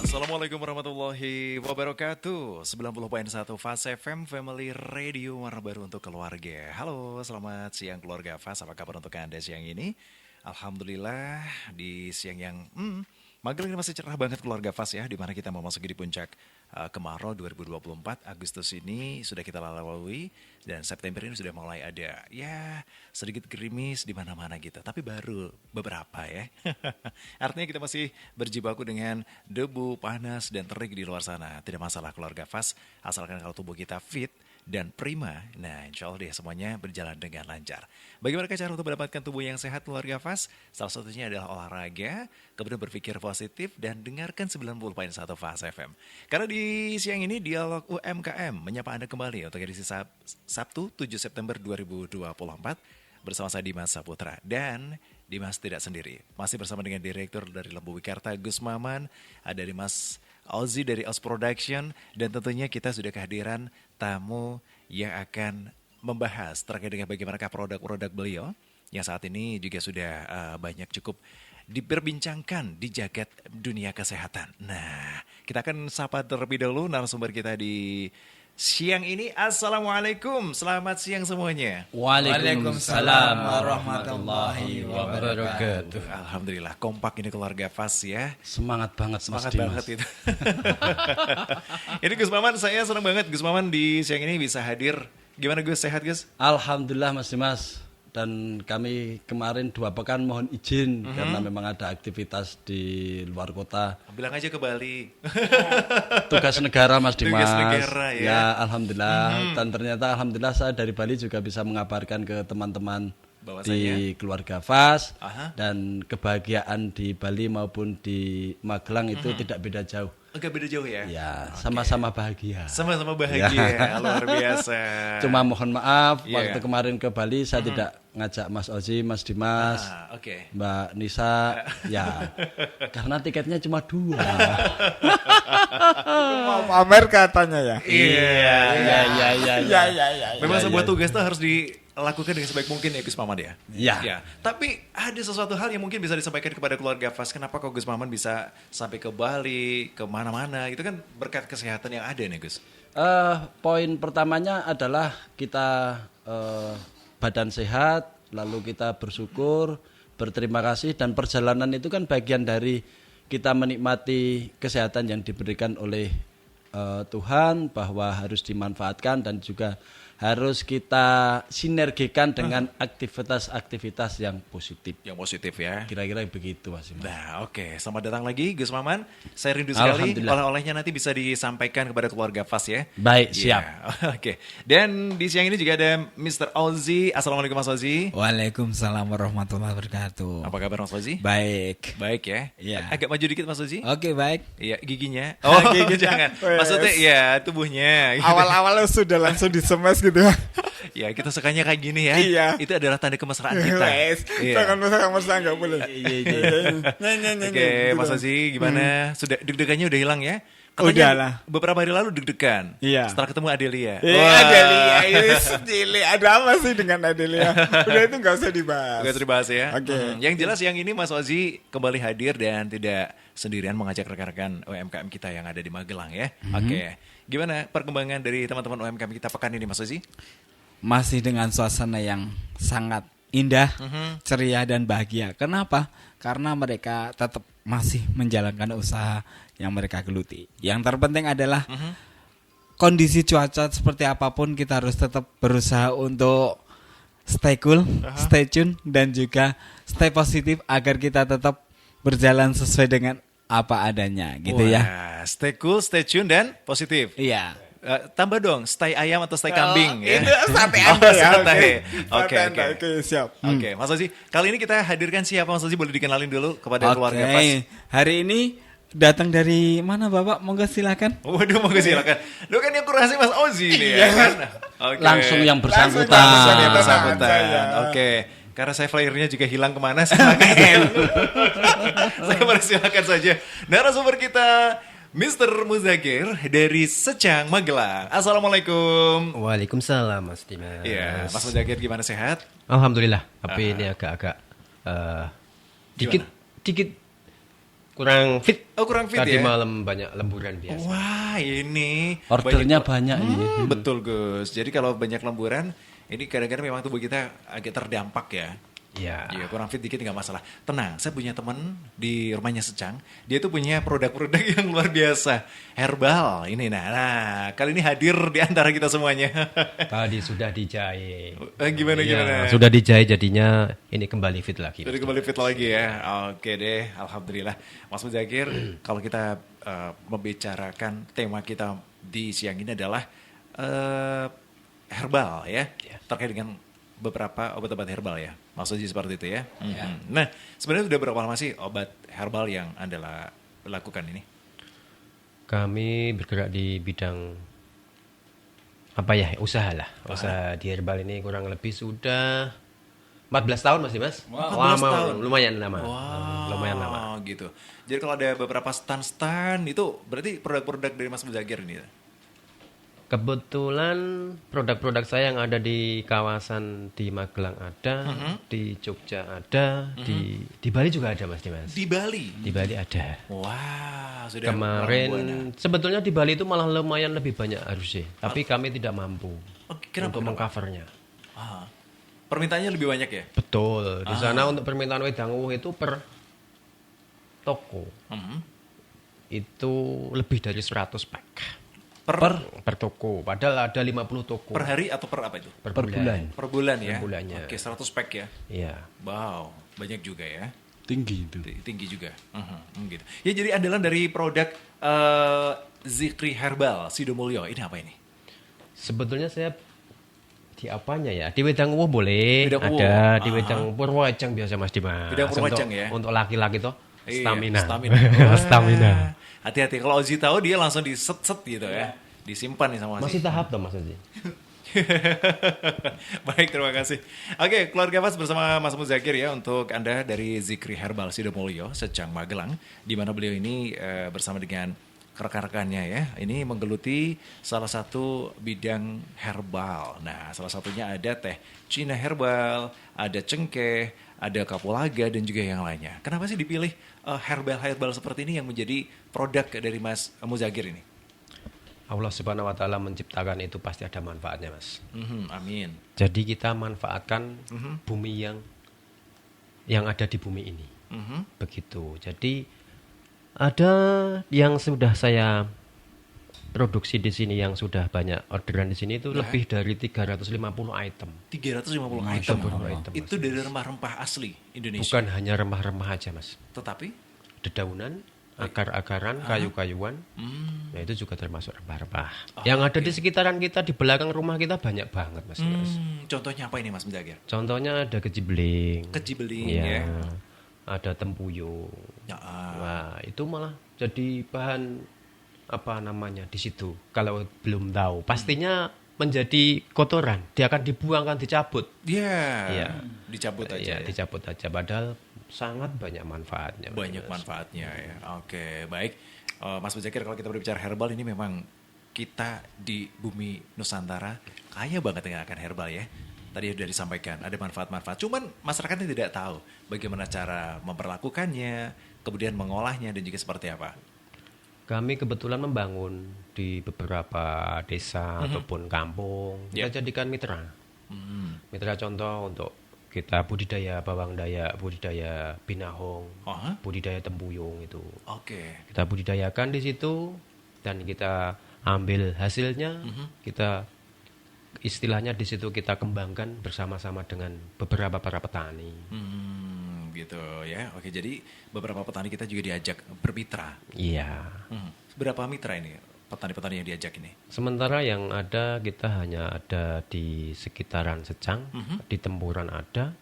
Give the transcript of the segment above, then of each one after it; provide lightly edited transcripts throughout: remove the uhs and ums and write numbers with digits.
Assalamualaikum warahmatullahi wabarakatuh. 90.1 Fas FM Family Radio, warna baru untuk keluarga. Halo, selamat siang keluarga Fas. Apa kabar untuk Anda siang ini? Alhamdulillah di siang yang Magelang ini masih cerah banget keluarga Fas ya, di mana kita mau masuk di puncak kemarau 2024. Agustus ini sudah kita lalui dan September ini sudah mulai ada ya sedikit gerimis di mana-mana gitu. Tapi baru beberapa ya. Artinya kita masih berjibaku dengan debu, panas dan terik di luar sana. Tidak masalah keluarga Fas, asalkan kalau tubuh kita fit dan prima, nah insya Allah deh semuanya berjalan dengan lancar. Bagaimana cara untuk mendapatkan tubuh yang sehat keluarga Fas? Salah satunya adalah olahraga, kemudian berpikir positif dan dengarkan 90.1 Fas FM. Karena di siang ini dialog UMKM menyapa Anda kembali untuk edisi Sabtu 7 September 2024 bersama saya Dimas Saputra. Dan Dimas tidak sendiri, masih bersama dengan Direktur dari Lembu Wikarta Gus Maman, ada Dimas Ozi dari Oz Production, dan tentunya kita sudah kehadiran tamu yang akan membahas terkait dengan bagaimanakah produk-produk beliau yang saat ini juga sudah banyak cukup diperbincangkan di jagat dunia kesehatan. Nah, kita akan sapa terlebih dahulu narasumber kita di siang ini. Assalamualaikum, selamat siang semuanya. Waalaikumsalam warahmatullahi wabarakatuh. Alhamdulillah, kompak ini keluarga Fas ya. Semangat banget Semangat Mas Dimas. banget itu. Ini Gus Maman, saya senang banget Gus Maman di siang ini bisa hadir. Gimana Gus, sehat Gus? Alhamdulillah Mas Dimas. Dan kami kemarin 2 pekan mohon izin karena memang ada aktivitas di luar kota. Bilang aja ke Bali. Tugas negara Mas Dimas. Tugas negara ya. Alhamdulillah. Dan ternyata alhamdulillah saya dari Bali juga bisa mengabarkan ke teman-teman di keluarga Fas. Dan kebahagiaan di Bali maupun di Magelang itu tidak beda jauh. Agak beda jauh ya? Ya, sama-sama bahagia. Sama-sama bahagia, luar biasa. Cuma mohon maaf, waktu kemarin ke Bali saya tidak ngajak Mas Ozi, Mas Dimas, Mbak Nisa, ya, karena tiketnya cuma 2. Mau pamer katanya ya? Iya. Memang sebuah tugas itu harus dilakukan dengan sebaik mungkin ya Gus Maman ya? Ya. Tapi ada sesuatu hal yang mungkin bisa disampaikan kepada keluarga Fas. Kenapa kok Gus Maman bisa sampai ke Bali, ke mana-mana? Itu kan berkat kesehatan yang ada nih Gus. Poin pertamanya adalah kita badan sehat, lalu kita bersyukur, berterima kasih, dan perjalanan itu kan bagian dari kita menikmati kesehatan yang diberikan oleh Tuhan, bahwa harus dimanfaatkan dan juga harus kita sinergikan dengan aktivitas-aktivitas yang positif. Yang positif ya. Kira-kira begitu Mas. Nah oke, selamat datang lagi Gus Maman. Saya rindu sekali, oleh-olehnya nanti bisa disampaikan kepada keluarga Fas ya. Baik, siap. Oke. Dan di siang ini juga ada Mr. Ozi. Assalamualaikum Mas Ozi. Waalaikumsalam warahmatullahi wabarakatuh. Apa kabar Mas Ozi? Baik. Baik ya. Iya. Agak maju dikit Mas Ozi. Oke, baik. Iya, giginya. Oh, gigi jangan. Maksudnya ya tubuhnya. Awal-awal sudah langsung disemes gitu. Ya, kita sukanya kayak gini ya. Iya. Itu adalah tanda kemesraan kita. Jangan mesra-mesra, nggak boleh. Oke, Mas Ozi gimana? Sudah deg-degannya udah hilang ya? Udah lah. Beberapa hari lalu deg-degan. Iya. Setelah ketemu Adelia. Adelia ini sedih. Ada apa sih dengan Adelia? Udah itu nggak usah dibahas. Gak dibahas ya. Oke. Yang jelas yang ini Mas Ozi kembali hadir dan tidak sendirian mengajak rekan-rekan UMKM kita yang ada di Magelang ya. Oke. Gimana perkembangan dari teman-teman UMKM kita pekan ini Mas Ozi? Masih dengan suasana yang sangat indah, ceria dan bahagia. Kenapa? Karena mereka tetap masih menjalankan usaha yang mereka geluti. Yang terpenting adalah kondisi cuaca seperti apapun kita harus tetap berusaha untuk stay cool, stay tune dan juga stay positif agar kita tetap berjalan sesuai dengan apa adanya gitu ya. Stay cool, stay tune dan positif. Iya. Tambah dong, stay ayam atau stay kambing ya. Itu sate Anda ya. Oke, siap. Oke, Mas Ozi, kali ini kita hadirkan siapa Mas Ozi, boleh dikenalin dulu kepada keluarga Fas. Hari ini datang dari mana Bapak? Monggo silakan. Waduh, monggo silakan. Lu kan yang kurasi Mas Ozi nih ya kan. Oke. Langsung yang bersangkutan. Oke. Karena saya flyernya juga hilang kemana, silakan. Saya persilakan saja. Narasumber kita Mr. Muzakir dari Secang Magelang. Assalamualaikum. Waalaikumsalam Mas Dimas. Iya, Mas Muzakir gimana, sehat? Alhamdulillah. Tapi ini agak-agak dikit kurang fit. Oh, kurang fit Tadi ya? malam banyak lemburan biasa. Wah, ini Ordernya banyak ini. Betul, Gus. Jadi kalau banyak lemburan, ini kadang-kadang memang tubuh kita agak terdampak ya. Iya. Iya, kurang fit dikit nggak masalah. Tenang, saya punya teman di rumahnya Secang. Dia tuh punya produk-produk yang luar biasa. Herbal ini. Nah, kali ini hadir di antara kita semuanya. Tadi sudah dijahit. Gimana, Iya, gimana? sudah dijahit jadinya ini kembali fit lagi. Jadi kembali fit lagi ya. Oke deh, alhamdulillah. Mas Muzakir, kalau kita membicarakan tema kita di siang ini adalah herbal ya, terkait dengan beberapa obat-obat herbal ya. Maksudnya seperti itu ya. Nah, sebenarnya sudah berapa lama sih obat herbal yang Anda lakukan ini? Kami bergerak di bidang usaha lah. Usaha di herbal ini kurang lebih sudah 14 tahun masih Mas. 14 tahun. Lumayan lama. Wow, Lumayan lama. gitu. Jadi kalau ada beberapa stand-stand itu berarti produk-produk dari Mas Muzakir ini. Kebetulan produk-produk saya yang ada di kawasan di Magelang ada, di Jogja ada, di Bali juga ada Mas Dimas. Di Bali. Di Bali ada. Wah, sudah Kemarin Buana. sebetulnya di Bali itu malah lumayan lebih banyak harusnya, tapi kami tidak mampu Kenapa? untuk mengcovernya. Ah, permintaannya lebih banyak ya? Betul. Di sana untuk permintaan wedang uwuh itu per toko itu lebih dari 100 pack per toko. Padahal ada 50 toko Per hari atau per apa itu? per per bulan. Per bulan ya? Per bulannya. Oke, 100 pack ya? Iya. Wow, banyak juga ya. Tinggi itu. Tinggi juga. Gitu. Ya, jadi andalan dari produk Zikri Herbal Sidomulyo ini apa ini? Sebetulnya saya di apanya ya? Di wedang uwuh boleh, Wedang uwuh. ada di wedang purwajang biasa Mas Dimas. Wedang purwajang Untuk- ya? Untuk laki-laki tuh Iya, stamina. Stamina. Stamina. Hati-hati kalau Ozi tahu dia langsung diset-set gitu ya. Disimpan nih sama Masih tahap tuh Mas Ozi. Baik, terima kasih. Oke, keluarga Mas bersama Mas Muzakir ya untuk Anda dari Zikri Herbal Sidomulyo, Secang Magelang, di mana beliau ini bersama dengan rekan-rekannya ya, ini menggeluti salah satu bidang herbal. Nah, salah satunya ada teh Cina herbal, ada cengkeh, ada kapulaga dan juga yang lainnya. Kenapa sih dipilih herbal-herbal seperti ini yang menjadi produk dari Mas Muzakir ini? Allah Subhanahu wa taala menciptakan itu pasti ada manfaatnya, Mas. Amin. Jadi kita manfaatkan bumi yang ada di bumi ini. Begitu. Jadi ada yang sudah saya produksi di sini yang sudah banyak orderan di sini itu lebih dari 350 item. 350 item. Itu dari rempah-rempah asli Indonesia. Bukan hanya remah-remah aja, Mas. Tetapi Dedaunan, akar-akaran, kayu-kayuan. Nah, itu juga termasuk rempah-rempah. Yang ada di sekitaran kita, di belakang rumah kita banyak banget, Mas. Contohnya apa ini Mas Muzakir? Contohnya ada kejibeling. Kejibeling Iya. ya. Ada tempuyung. Ya, Wah, itu malah jadi bahan apa namanya di situ. Kalau belum tahu, pastinya menjadi kotoran. Dia akan dibuang, akan dicabut. Iya. Dicabut aja. Iya, Ya. dicabut aja. Padahal sangat banyak manfaatnya. Banyak Mas. manfaatnya ya. Oke, baik. Mas Muzakir, kalau kita berbicara herbal ini memang kita di bumi Nusantara kaya banget dengan akan herbal ya. Tadi sudah disampaikan ada manfaat-manfaat. Cuman masyarakatnya tidak tahu bagaimana cara memperlakukannya, kemudian mengolahnya dan juga seperti apa. Kami kebetulan membangun di beberapa desa ataupun kampung. Kita jadikan mitra. Mitra contoh untuk kita budidaya bawang dayak, budidaya binahong, budidaya tempuyung itu. Oke. Kita budidayakan di situ dan kita ambil hasilnya, kita istilahnya di situ kita kembangkan bersama-sama dengan beberapa para petani. Gitu ya. Oke, jadi beberapa petani kita juga diajak bermitra. Iya. Berapa mitra ini? Petani-petani yang diajak ini? Sementara yang ada kita hanya ada di sekitaran Secang, di Tempuran ada,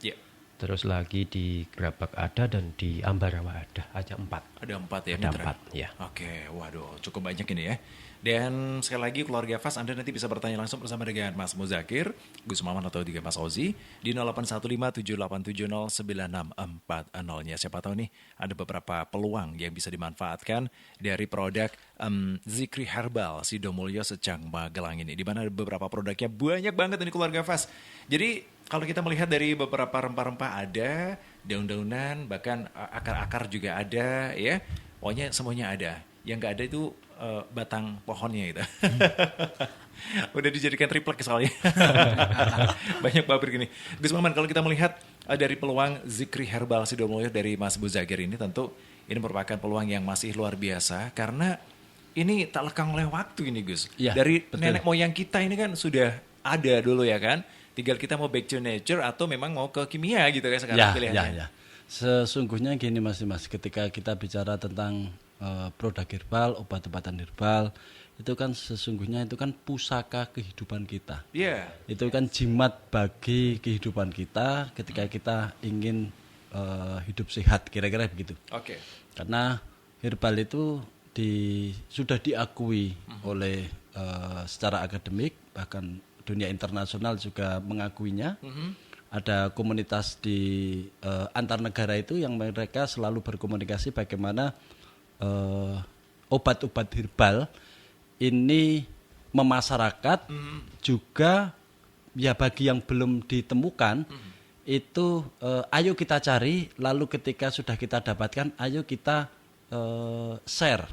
terus lagi di Gerabak ada dan di Ambarawa ada, aja 4. Ada 4 ya Ada mitra? 4, ya. Oke, waduh cukup banyak ini ya. Dan sekali lagi keluarga Fas, Anda nanti bisa bertanya langsung bersama dengan Mas Muzakir, Gus Maman atau juga Mas Ozi di 081578709640-nya. Siapa tahu nih ada beberapa peluang yang bisa dimanfaatkan dari produk Zikri Herbal Sidomulyo Secang Magelang ini. Di mana beberapa produknya banyak banget ini keluarga Fas. Jadi kalau kita melihat dari beberapa rempah-rempah ada, daun-daunan, bahkan akar-akar juga ada ya. Pokoknya semuanya ada. Yang nggak ada itu batang pohonnya itu. Udah dijadikan triplek soalnya. Banyak pabrik ini. Gus Maman, kalau kita melihat dari peluang Zikri Herbal Sidomulyo dari Mas Muzakir ini, tentu ini merupakan peluang yang masih luar biasa karena ini tak lekang oleh waktu ini, Gus. Iya, Dari betul. nenek moyang kita ini kan sudah ada dulu ya kan. Tinggal kita mau back to nature atau memang mau ke kimia gitu kan sekarang pilihannya. Ya. Sesungguhnya gini Mas, ketika kita bicara tentang produk herbal, obat-obatan herbal, itu kan sesungguhnya itu kan pusaka kehidupan kita. Iya. Itu kan jimat bagi kehidupan kita ketika kita ingin hidup sehat, kira-kira begitu. Oke. Karena herbal itu sudah diakui oleh secara akademik, bahkan dunia internasional juga mengakuinya. Ada komunitas di antar negara itu yang mereka selalu berkomunikasi bagaimana obat-obat herbal ini memasyarakat juga ya bagi yang belum ditemukan itu ayo kita cari, lalu ketika sudah kita dapatkan ayo kita share.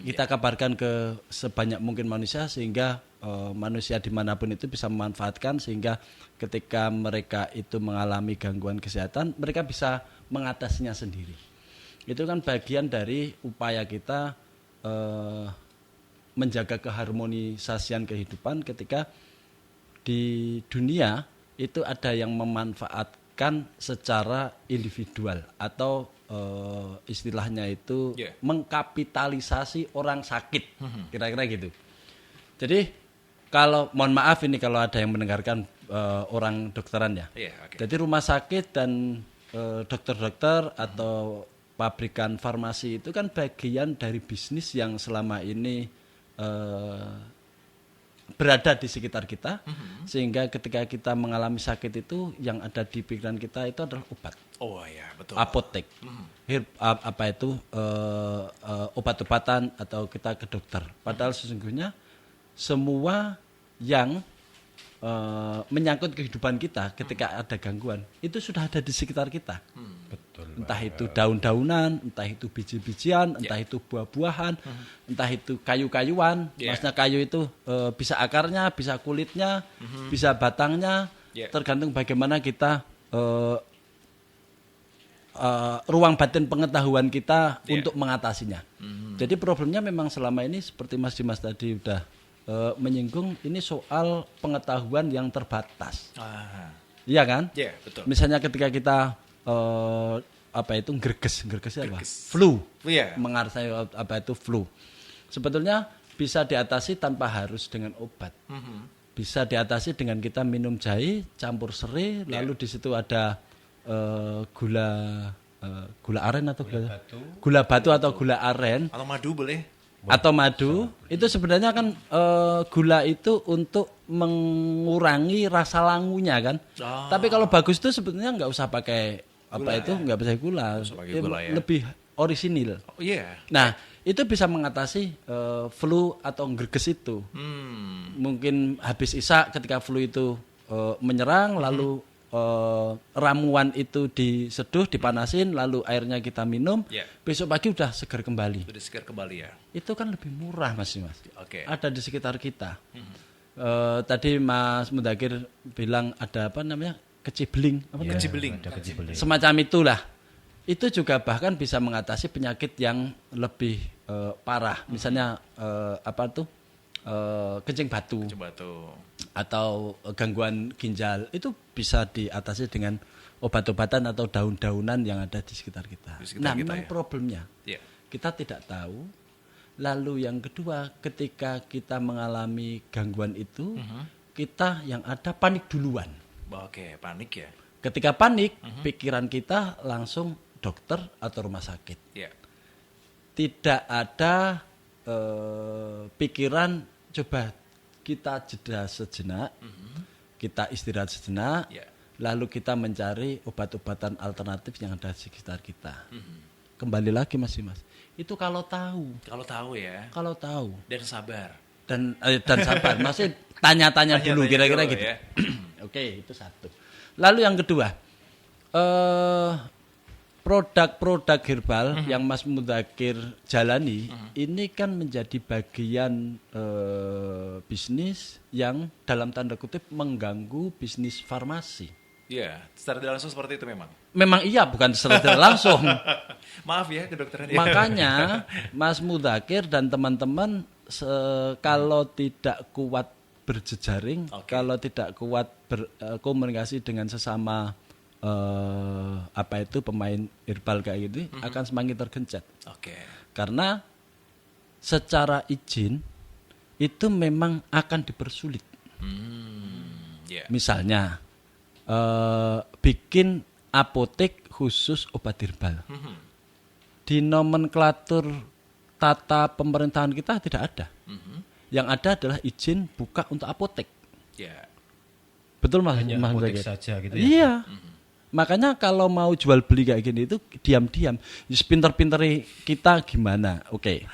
Kita kabarkan ke sebanyak mungkin manusia sehingga manusia dimanapun itu bisa memanfaatkan, sehingga ketika mereka itu mengalami gangguan kesehatan mereka bisa mengatasinya sendiri. Itu kan bagian dari upaya kita menjaga keharmonisasian kehidupan ketika di dunia itu ada yang memanfaatkan secara individual atau istilahnya itu mengkapitalisasi orang sakit, kira-kira gitu. Jadi kalau mohon maaf ini kalau ada yang mendengarkan orang dokteran ya. Jadi rumah sakit dan dokter-dokter atau pabrikan farmasi itu kan bagian dari bisnis yang selama ini berada di sekitar kita, sehingga ketika kita mengalami sakit itu yang ada di pikiran kita itu adalah obat. Oh iya, betul. Apotek, obat-obatan atau kita ke dokter. Padahal sesungguhnya semua yang menyangkut kehidupan kita ketika ada gangguan itu sudah ada di sekitar kita. Entah itu daun-daunan, entah itu biji-bijian, entah itu buah-buahan, entah itu kayu-kayuan. Maksudnya kayu itu bisa akarnya, bisa kulitnya, bisa batangnya, tergantung bagaimana kita ruang batin pengetahuan kita untuk mengatasinya. Jadi problemnya memang selama ini seperti Mas Dimas tadi udah menyinggung, ini soal pengetahuan yang terbatas. Iya kan? Iya, betul. Misalnya ketika kita greges apa? Flu. Iya. Mengartai apa itu flu. Sebetulnya bisa diatasi tanpa harus dengan obat. Bisa diatasi dengan kita minum jahe campur serai, lalu di situ ada gula aren atau gula batu atau gula aren atau madu boleh. Atau madu, itu sebenarnya kan gula itu untuk mengurangi rasa langunya kan. Tapi kalau bagus itu sebetulnya nggak usah pakai nggak bisa gula, lebih orisinil. Nah itu bisa mengatasi flu atau greges itu. Mungkin habis isya ketika flu itu menyerang, lalu ramuan itu diseduh, dipanasin, lalu airnya kita minum, besok pagi udah segar kembali. Udah segar kembali ya. Itu kan lebih murah Mas. Ada di sekitar kita. Tadi Mas Mudakir bilang ada apa namanya kecibeling, Kecibeling. semacam itulah. Itu juga bahkan bisa mengatasi penyakit yang lebih parah. Misalnya kencing batu. Atau gangguan ginjal, itu bisa diatasi dengan obat-obatan atau daun-daunan yang ada di sekitar kita. Memang problemnya kita tidak tahu. Lalu yang kedua, ketika kita mengalami gangguan itu, kita yang ada panik duluan. Panik ya. Ketika panik, pikiran kita langsung dokter atau rumah sakit. Tidak ada pikiran coba kita jeda sejenak, kita istirahat sejenak, lalu kita mencari obat-obatan alternatif yang ada di sekitar kita. Kembali lagi Mas, itu kalau tahu ya. Kalau tahu dan sabar. Dan sabar, masih tanya-tanya dulu kira-kira gitu. Ya. Oke, itu satu. Lalu yang kedua, produk-produk herbal yang Mas Mudakir jalani ini kan menjadi bagian bisnis yang dalam tanda kutip mengganggu bisnis farmasi. Iya, secara tidak langsung seperti itu memang. Memang iya, bukan secara tidak langsung. Maaf ya kedokteran. Makanya Mas Mudakir dan teman-teman kalau tidak kuat berjejaring, kalau tidak kuat berkomunikasi dengan sesama pemain herbal kayak gitu akan semakin tergencet. Oke. Karena secara izin itu memang akan dipersulit. Ya. Misalnya bikin apotek khusus obat herbal. Di nomenklatur tata pemerintahan kita tidak ada. Yang ada adalah izin buka untuk apotek. Ya. Betul Mas? Hanya Mas apotek Zakir? saja gitu ya. Iya. Makanya kalau mau jual beli kayak gini itu diam-diam. Pinter-pinter kita gimana? Oke.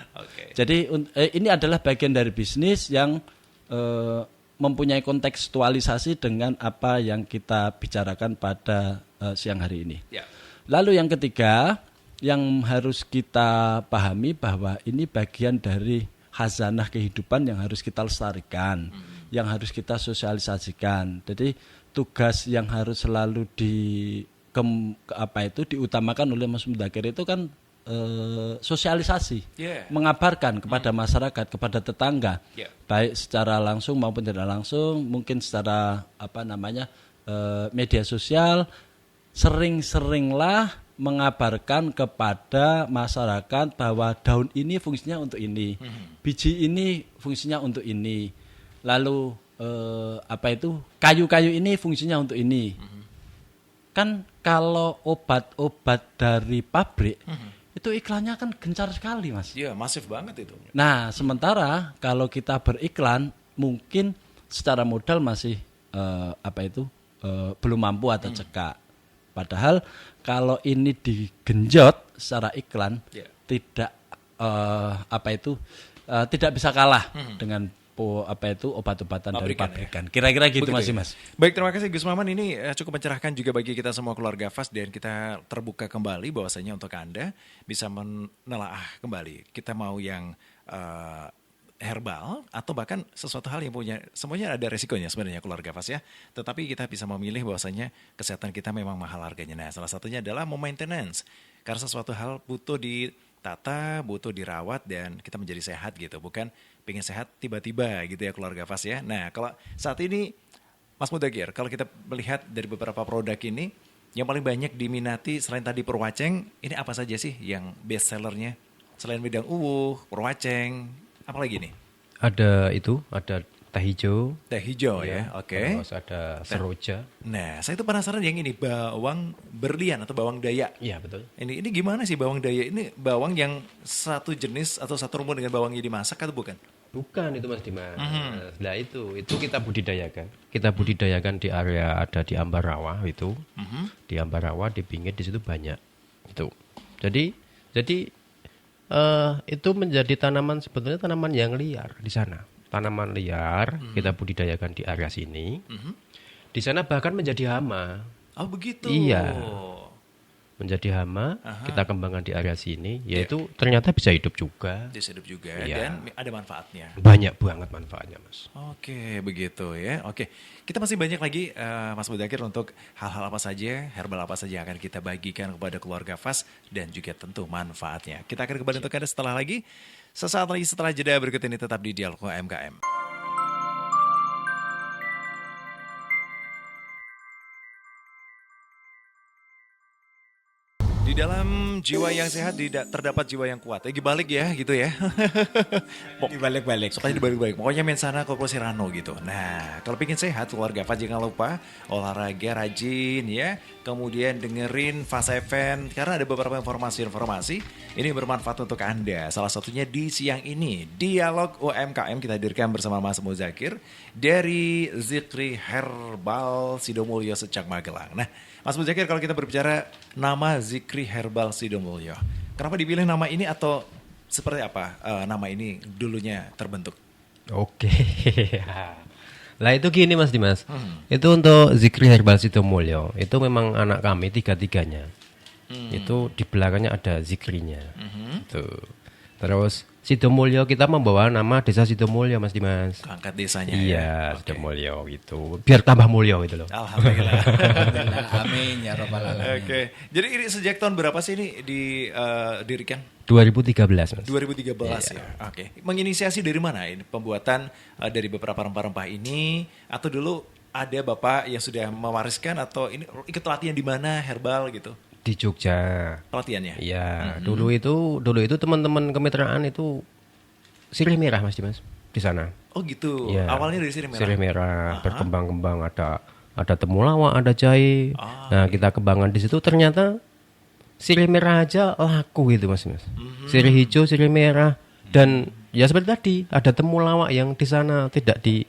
Jadi ini adalah bagian dari bisnis yang mempunyai kontekstualisasi dengan apa yang kita bicarakan pada siang hari ini. Ya. Lalu yang ketiga yang harus kita pahami bahwa ini bagian dari khazanah kehidupan yang harus kita lestarikan, yang harus kita sosialisasikan. Jadi tugas yang harus selalu diutamakan oleh Mas Mudakir itu kan sosialisasi, mengabarkan kepada masyarakat, kepada tetangga, baik secara langsung maupun tidak langsung, mungkin secara media sosial, sering-seringlah mengabarkan kepada masyarakat bahwa daun ini fungsinya untuk ini, biji ini fungsinya untuk ini, lalu kayu-kayu ini fungsinya untuk ini. Kan kalau obat-obat dari pabrik itu iklannya kan gencar sekali Mas. Iya, masif banget itu. Nah, sementara kalau kita beriklan mungkin secara modal masih belum mampu atau cekak. Padahal kalau ini digenjot secara iklan tidak tidak bisa kalah dengan obat-obatan dari pabrikan. Kira-kira gitu Begitu Mas. Baik, terima kasih Gus Maman. Ini cukup mencerahkan juga bagi kita semua keluarga FAS dan kita terbuka kembali bahwasanya untuk Anda bisa menelaah kembali. Kita mau yang herbal atau bahkan sesuatu hal yang semuanya ada resikonya sebenarnya keluarga FAS ya. Tetapi kita bisa memilih bahwasanya kesehatan kita memang mahal harganya. Nah, salah satunya adalah maintenance. Karena sesuatu hal butuh ditata, butuh dirawat dan kita menjadi sehat gitu. Bukan pengen sehat tiba-tiba gitu ya keluarga FAS ya. Nah, kalau saat ini Mas Mudakir, kalau kita melihat dari beberapa produk ini yang paling banyak diminati selain tadi Purwaceng, ini apa saja sih yang best sellernya? Selain bidang uwuh, Purwaceng, apa lagi nih? Ada teh hijau. Teh hijau ya, oke. Terus ada seroja. Nah, saya tuh penasaran yang ini bawang berlian atau bawang Dayak. Iya, betul. Ini gimana sih bawang Dayak? Ini bawang yang satu jenis atau satu rumpun dengan bawang yang dimasak atau bukan? Bukan itu Mas Dimas. Nah itu kita budidayakan. Kita budidayakan di area ada di Ambarawa itu. Di Ambarawa, di pinggir di situ banyak. Itu. Jadi itu menjadi sebetulnya tanaman yang liar di sana. Tanaman liar kita budidayakan di area sini. Di sana bahkan menjadi hama. Oh begitu. Iya. Menjadi hama, kita kembangkan di area sini, yaitu ternyata bisa hidup juga. Bisa hidup juga Iya. dan ada manfaatnya. Banyak banget manfaatnya, Mas. Oke, begitu ya. Oke, kita masih banyak lagi Mas Mudakir untuk hal-hal apa saja, herbal apa saja yang akan kita bagikan kepada keluarga FAS dan juga tentu manfaatnya. Kita akan kembali untuk Anda setelah lagi. Sesaat lagi setelah jeda berikut ini tetap di Dialog UMKM. Di dalam jiwa yang sehat terdapat jiwa yang kuat. Dibalik ya gitu ya. Dibalik-balik. Supaya dibalik-balik. Pokoknya mensana corpus sano gitu. Nah, kalau pengen sehat keluarga FAS jangan lupa olahraga rajin ya. Kemudian dengerin FAS FM karena ada beberapa informasi-informasi ini bermanfaat untuk Anda. Salah satunya di siang ini Dialog UMKM kita hadirkan bersama Mas Mudakir dari Zikri Herbal Sidomulyo Secak Magelang. Nah, Mas Mudakir kalau kita berbicara nama Zikri Herbal Sidomulyo, kenapa dipilih nama ini atau seperti apa nama ini dulunya terbentuk? Oke. Lah itu gini Mas Dimas. Itu untuk Zikri Herbal Sidomulyo. Itu memang anak kami tiga-tiganya. Itu di belakangnya ada zikrinya. Gitu. Terus Sidomulyo kita membawa nama desa Sidomulyo Mas Dimas. Angkat desanya ya. Iya, Sidomulyo gitu. Biar tambah mulyo gitu loh. Alhamdulillah. Alhamdulillah, amin ya robbal alamin. Oke. Jadi ini sejak tahun berapa sih ini didirikan? 2013 Mas. 2013 ya. Oke. Menginisiasi dari mana ini pembuatan dari beberapa rempah-rempah ini atau dulu ada Bapak yang sudah mewariskan atau ini ikut latihan di mana herbal gitu? Di Jogja. Pelatihannya? Iya, dulu itu teman-teman kemitraan itu sirih merah Mas Dimas di sana. Oh gitu. Iya. Awalnya dari sirih merah. Sirih merah berkembang-kembang ada temulawak, ada jahe. Nah, kita kembangkan di situ ternyata sirih merah aja laku gitu Mas. Sirih hijau, sirih merah dan ya seperti tadi ada temulawak yang di sana tidak di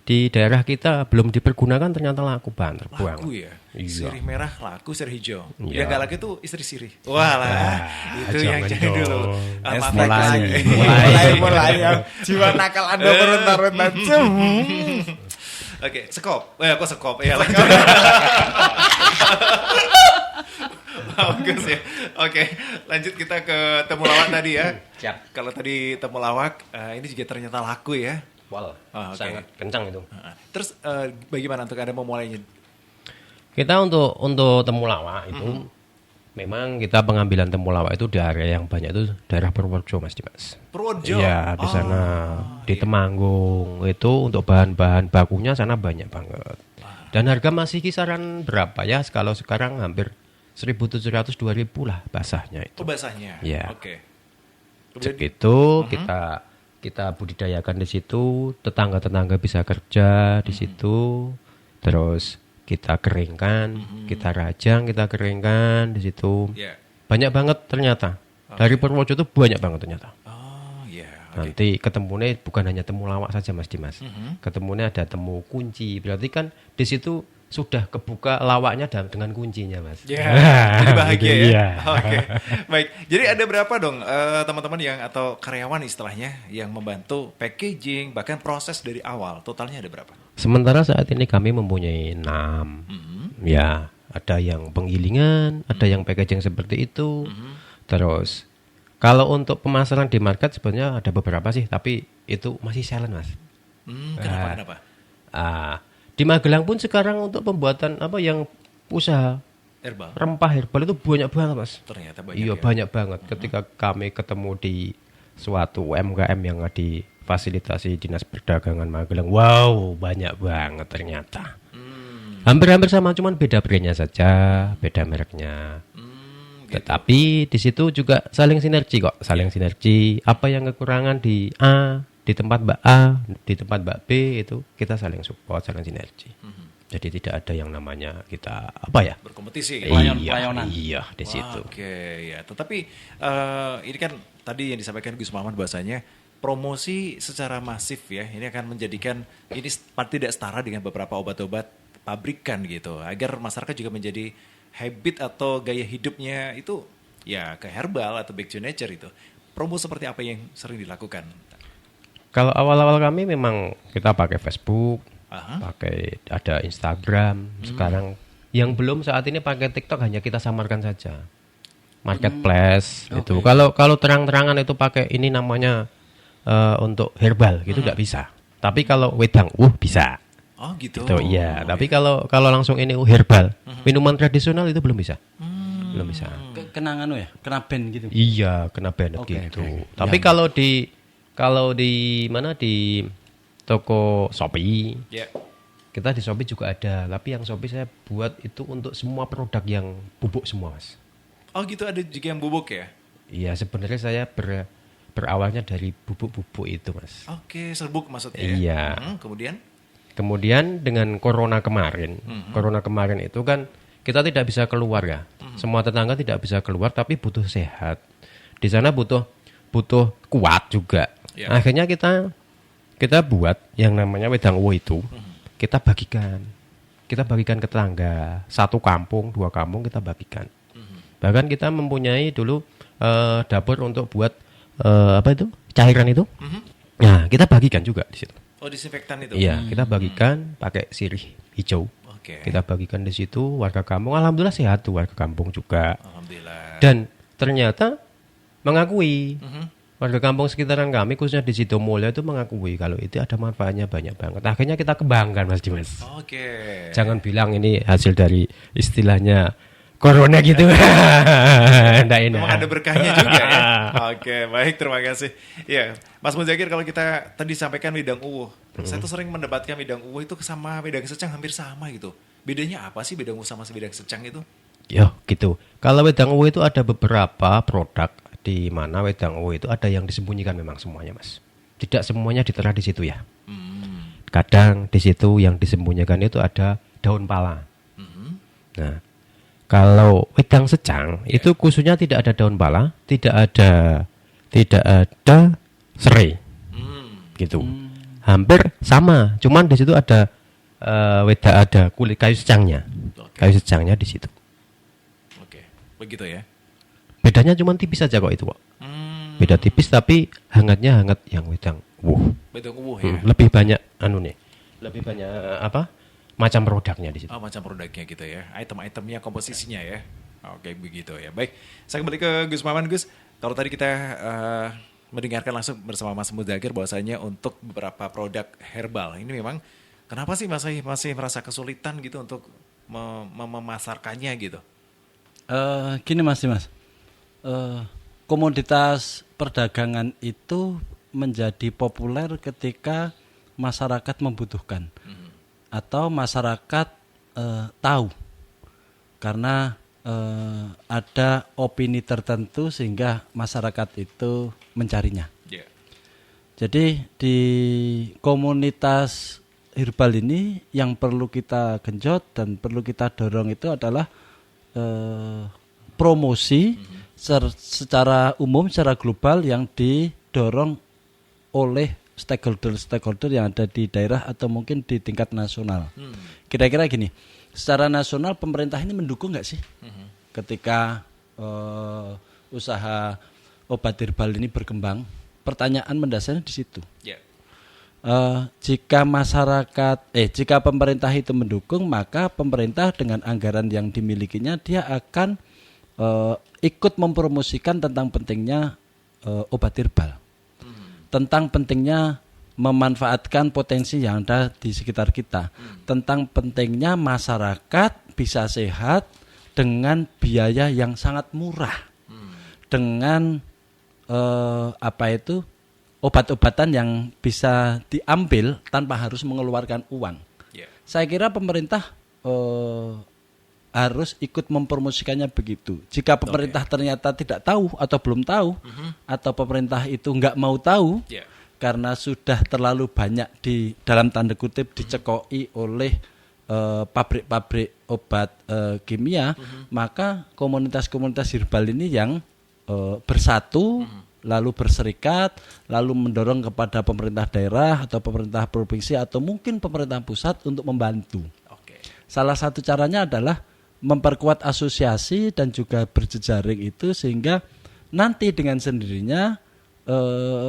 daerah kita belum dipergunakan ternyata laku banget terbuang. Laku ya. Iya. Sirih merah laku, sirih hijau. Iya. Yang gak laku itu istri sirih. Wah lah. Itu yang jangan jadi dulu. dong. Mafek lagi. mulai yang jiwa nakal Anda meronta-ronta. Oke, sekop. Kok sekop? Ya lanjut. Bagus ya. Oke, lanjut kita ke temulawak tadi ya. Siap. Kalau tadi temulawak, ini juga ternyata laku ya. Wal, Oke. sangat kencang itu. Terus bagaimana untuk Anda memulainya? Kita untuk temulawak itu memang kita pengambilan temulawak itu di area yang banyak itu daerah Purworejo Mas Dimas. Purworejo? Iya, di sana di Temanggung itu untuk bahan-bahan bakunya sana banyak banget. Dan harga masih kisaran berapa ya? Kalau sekarang hampir 1.700 2.000 lah basahnya itu. Oh, basahnya? Iya. Oke. Begitu kita budidayakan di situ, tetangga-tetangga bisa kerja di situ, terus kita keringkan, kita rajang, kita keringkan di situ. Iya. Banyak banget ternyata. Dari Purworejo itu banyak banget ternyata. Oh, iya. Nanti ketemunya bukan hanya temulawak saja Mas Dimas. Ketemunya ada temu kunci. Berarti kan di situ sudah kebuka lawaknya dengan kuncinya Mas. Ya, jadi bahagia Gitu, ya. iya. Oke, baik. Jadi ada berapa dong teman-teman yang atau karyawan istilahnya yang membantu packaging bahkan proses dari awal? Totalnya ada berapa? Sementara saat ini kami mempunyai 6. Ya, ada yang penggilingan, ada yang packaging seperti itu. Terus kalau untuk pemasaran di market sebenarnya ada beberapa sih, tapi itu masih silent Mas. Kenapa? Di Magelang pun sekarang untuk pembuatan yang usaha Herbal. rempah herbal itu banyak banget Mas. Ternyata banyak. Iya ya. banyak banget. Ketika kami ketemu di suatu UMKM yang difasilitasi Dinas Perdagangan Magelang, wow banyak banget ternyata. Hampir-hampir sama, cuman beda brandnya saja, beda mereknya. Tetapi di situ juga saling sinergi kok, saling sinergi. Apa yang kekurangan di A, di tempat Mbak A, di tempat Mbak B itu kita saling support, saling sinergi. Jadi tidak ada yang namanya kita Berkompetisi. Pelayanan. Iya di Wah, situ. Oke, ya. Tetapi ini kan tadi yang disampaikan Gus Muhammad bahasanya promosi secara masif ya. Ini akan menjadikan ini tidak setara dengan beberapa obat-obat pabrikan gitu. Agar masyarakat juga menjadi habit atau gaya hidupnya itu ya ke herbal atau back to nature itu. Promo seperti apa yang sering dilakukan? Kalau awal-awal kami memang kita pakai Facebook, Aha. pakai ada Instagram. Sekarang yang belum saat ini pakai TikTok hanya kita samarkan saja. Marketplace itu. Kalau terang-terangan itu pakai ini namanya untuk herbal gitu nggak bisa. Tapi kalau wedang, bisa. Oh gitu. Gitu, iya. Tapi kalau langsung ini herbal, minuman tradisional itu belum bisa. Belum bisa. Kena kena band gitu. Iya, kena banned Oke, gitu. oke. Tapi kalau di mana di toko Shopee, Ya. kita di Shopee juga ada. Tapi yang Shopee saya buat itu untuk semua produk yang bubuk semua, Mas. Oh gitu, ada juga yang bubuk ya? Iya, sebenarnya saya berawalnya dari bubuk-bubuk itu, Mas. Oke, serbuk maksudnya. Iya. Kemudian dengan corona kemarin itu kan kita tidak bisa keluar ya. Semua tetangga tidak bisa keluar, tapi butuh sehat. Di sana butuh kuat juga. Ya. Akhirnya kita buat yang namanya wedang uwo itu. Kita bagikan ke tetangga. 1 kampung, 2 kampung kita bagikan. Bahkan kita mempunyai dulu dapur untuk buat cairan itu. Nah, kita bagikan juga di situ. disinfektan itu. Iya, kita bagikan pakai sirih hijau. Oke. Kita bagikan di situ, warga kampung alhamdulillah sehat tuh warga kampung juga. Alhamdulillah. Dan ternyata mengakui warga kampung sekitaran kami khususnya di Sidomulyo itu mengakui kalau itu ada manfaatnya banyak banget. Akhirnya kita kembangkan Mas Dimas. Oke. Jangan bilang ini hasil dari istilahnya corona gitu. Nggak enak. Emang ada berkahnya juga ya. Oke, baik, terima kasih. Ya, Mas Muzakir, kalau kita tadi sampaikan Widang Uwuh, saya tuh sering mendebatkan Widang Uwuh itu sama Widang Secang hampir sama gitu. Bedanya apa sih Widang Uwuh sama Widang Secang itu? Yo, gitu. Kalau wedang uwu itu ada beberapa produk di mana wedang uwu itu ada yang disembunyikan memang semuanya, Mas. Tidak semuanya diterah di situ ya. Kadang di situ yang disembunyikan itu ada daun pala. Nah, kalau wedang secang itu khususnya tidak ada daun pala, tidak ada serai. Gitu. Hampir sama, cuman di situ ada ada kulit kayu secangnya. Kayu secangnya di situ. Oke, begitu ya. Bedanya cuma tipis saja kok itu kok. Beda tipis tapi hangatnya hangat yang wedang. Widang Uwuh ya. Lebih banyak lebih banyak macam produknya di situ. Oh, macam produknya gitu ya. Item-itemnya, komposisinya ya. Oke, begitu ya. Baik, saya kembali ke Gus Maman. Gus, kalau tadi kita mendengarkan langsung bersama Mas Muzakir bahwasanya untuk beberapa produk herbal ini memang kenapa sih masih merasa kesulitan gitu untuk memasarkannya gitu? Gini Mas Dimas, komoditas perdagangan itu menjadi populer ketika masyarakat membutuhkan atau masyarakat tahu karena ada opini tertentu sehingga masyarakat itu mencarinya. Yeah. Jadi di komunitas herbal ini yang perlu kita genjot dan perlu kita dorong itu adalah promosi secara umum, secara global yang didorong oleh stakeholder yang ada di daerah atau mungkin di tingkat nasional. Kira-kira gini, secara nasional pemerintah ini mendukung nggak sih ketika usaha obat herbal ini berkembang? Pertanyaan mendasarnya di situ. Yeah. Jika pemerintah itu mendukung, maka pemerintah dengan anggaran yang dimilikinya dia akan ikut mempromosikan tentang pentingnya obat herbal, tentang pentingnya memanfaatkan potensi yang ada di sekitar kita, tentang pentingnya masyarakat bisa sehat dengan biaya yang sangat murah, dengan obat-obatan yang bisa diambil tanpa harus mengeluarkan uang. Yeah. Saya kira pemerintah harus ikut mempromosikannya begitu. Jika pemerintah ternyata tidak tahu atau belum tahu, atau pemerintah itu nggak mau tahu, Yeah. karena sudah terlalu banyak di dalam tanda kutip dicekoi oleh pabrik-pabrik obat kimia, maka komunitas-komunitas herbal ini yang bersatu, lalu berserikat, lalu mendorong kepada pemerintah daerah atau pemerintah provinsi atau mungkin pemerintah pusat untuk membantu. Oke. Salah satu caranya adalah memperkuat asosiasi dan juga berjejaring itu sehingga nanti dengan sendirinya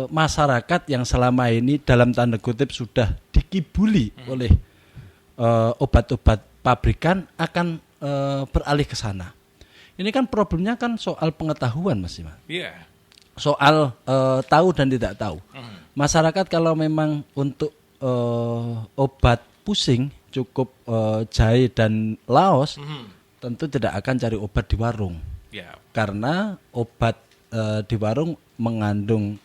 masyarakat yang selama ini dalam tanda kutip sudah dikibuli oleh obat-obat pabrikan akan beralih ke sana. Ini kan problemnya kan soal pengetahuan Mas Ima. Iya. Soal tahu dan tidak tahu. Masyarakat kalau memang untuk obat pusing cukup jahe dan laos, tentu tidak akan cari obat di warung. Yeah. Karena obat di warung mengandung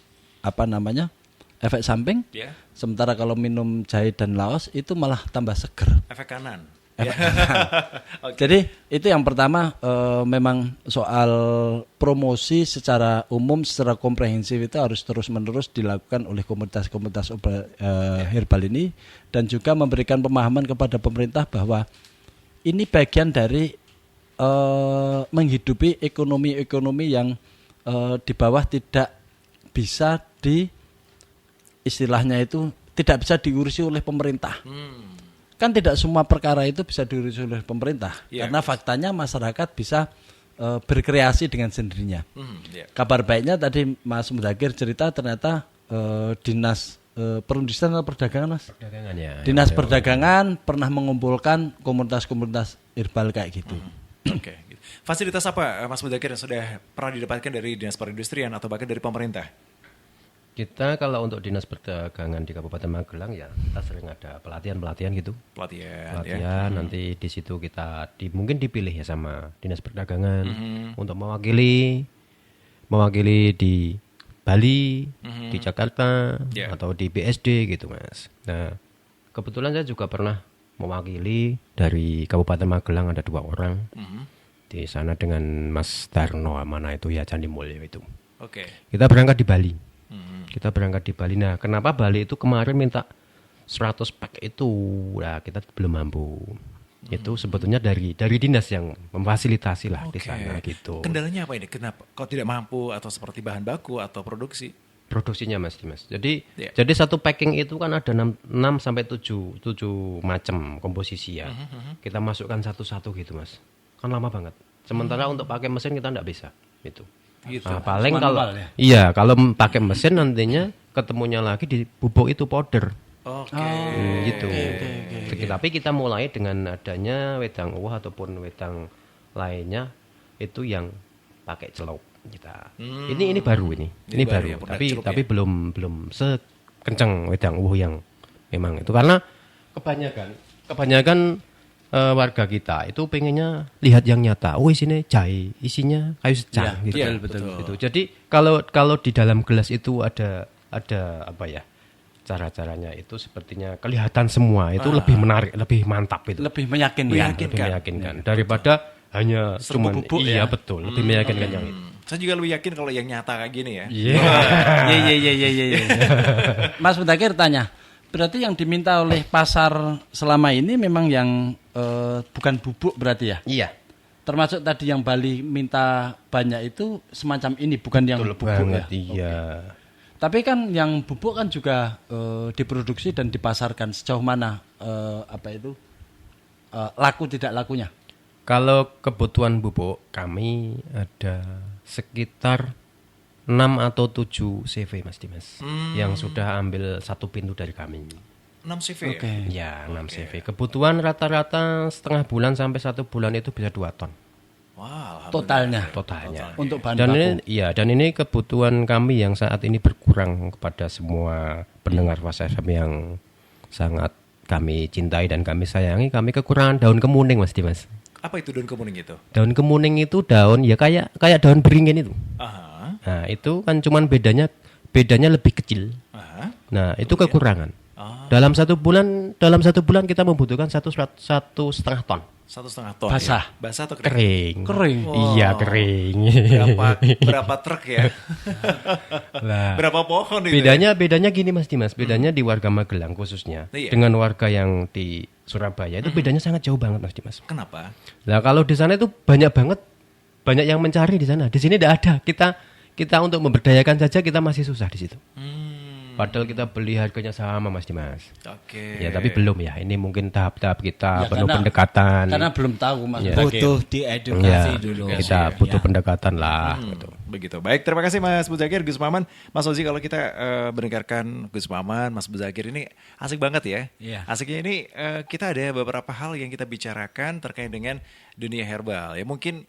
efek samping. Yeah. Sementara kalau minum jahe dan laos itu malah tambah seger. Efek kanan. Okay. Jadi itu yang pertama, memang soal promosi secara umum, secara komprehensif itu harus terus-menerus dilakukan oleh komunitas-komunitas obat herbal ini, dan juga memberikan pemahaman kepada pemerintah bahwa ini bagian dari menghidupi ekonomi-ekonomi yang di bawah tidak bisa istilahnya itu tidak bisa diurusi oleh pemerintah. Kan tidak semua perkara itu bisa diurus oleh pemerintah, karena faktanya masyarakat bisa berkreasi dengan sendirinya. Kabar baiknya tadi Mas Muzakir cerita ternyata dinas perindustrian atau perdagangan Mas? Perdagangan ya. Dinas Perdagangan pernah mengumpulkan komunitas-komunitas herbal kayak gitu. Oke. Gitu. Fasilitas apa Mas Muzakir yang sudah pernah didapatkan dari Dinas Perindustrian atau bahkan dari pemerintah? Kita kalau untuk Dinas Perdagangan di Kabupaten Magelang ya kita sering ada pelatihan gitu. Pelatihan ya. Nanti di situ kita mungkin dipilih ya sama Dinas Perdagangan untuk mewakili di Bali, di Jakarta atau di BSD gitu Mas. Nah kebetulan saya juga pernah mewakili dari Kabupaten Magelang ada 2 orang di sana dengan Mas Darno mana itu ya Candi Mulyo itu. Oke. Kita berangkat di Bali. Kita berangkat di Bali. Nah, kenapa Bali itu kemarin minta 100 pack itu? Nah, kita belum mampu. Itu sebetulnya dari dinas yang memfasilitasi lah di sana gitu. Kendalanya apa ini? Kenapa kok tidak mampu atau seperti bahan baku atau produksi? Produksinya Mas Dimas. Jadi satu packing itu kan ada 6 sampai 7 macam komposisi ya. Kita masukkan satu-satu gitu Mas. Kan lama banget. Sementara untuk pakai mesin kita enggak bisa gitu. Gitu. Nah, paling kalau ya? kalau pakai mesin nantinya ketemunya lagi di bubuk itu powder. Oke. Gitu. Tapi kita mulai dengan adanya wedang uwah ataupun wedang lainnya itu yang pakai celup kita. Ini baru ini. Ini baru. ya, Tapi belum sekencang wedang uwah yang memang itu karena kebanyakan warga kita itu pengennya lihat yang nyata. Oh isinya jahe, isinya kayu secang gitu. Iya, betul. Gitu. Jadi kalau di dalam gelas itu ada apa ya? Cara-caranya itu sepertinya kelihatan semua. Itu lebih menarik, lebih mantap itu. Lebih meyakinkan. Lebih meyakinkan daripada hanya Serbu cuman bubuk iya ya? betul, lebih meyakinkan yang itu. Saya juga lebih yakin kalau yang nyata kayak gini ya. Iya. Mas Muzakir tanya, berarti yang diminta oleh pasar selama ini memang yang bukan bubuk berarti ya? Iya. Termasuk tadi yang Bali minta banyak itu semacam ini, bukan yang Betul bubuk banget, ya? iya. Tapi kan yang bubuk kan juga diproduksi dan dipasarkan. Sejauh mana laku tidak lakunya? Kalau kebutuhan bubuk kami ada sekitar 6 atau 7 CV Mas Dimas yang sudah ambil satu pintu dari kami. 6 CV Oke. Ya, 6 CV. Kebutuhan rata-rata setengah bulan sampai 1 bulan itu bisa 2 ton. Wah, Totalnya untuk bahan baku. Dan ini kebutuhan kami yang saat ini berkurang kepada semua pendengar Fase FM yang sangat kami cintai dan kami sayangi. Kami kekurangan daun kemuning Mas Dimas. Apa itu daun kemuning itu? Daun kemuning itu daun ya kayak daun beringin itu. Aha. Nah, itu kan cuman bedanya lebih kecil. Aha. Nah, itu kekurangan. Ah. Dalam satu bulan kita membutuhkan 1,5 ton. 1,5 ton. Basah? Ya? Basah atau kering? Kering. Iya, kering. Berapa truk ya? Lah. Berapa pohon itu? Bedanya gini Mas Dimas, bedanya di warga Magelang khususnya Iya. dengan warga yang di Surabaya itu bedanya sangat jauh banget Mas Dimas. Kenapa? Nah, kalau di sana itu banyak yang mencari di sana. Di sini tidak ada. Kita untuk memberdayakan saja kita masih susah di situ. Padahal kita beli harganya sama Mas Dimas. Oke. Ya tapi belum ya. Ini mungkin tahap-tahap kita Ya, penuh karena- pendekatan. Karena belum tahu Mas Ya. Muzakir. Butuh diedukasi Ya, dulu. kita butuh pendekatan lah. Gitu. Begitu. Baik, terima kasih Mas Muzakir, Gus Maman. Mas Ozi, kalau kita mendengarkan Gus Maman, Mas Muzakir ini asik banget ya. Iya. Asiknya ini kita ada beberapa hal yang kita bicarakan terkait dengan dunia herbal. Ya mungkin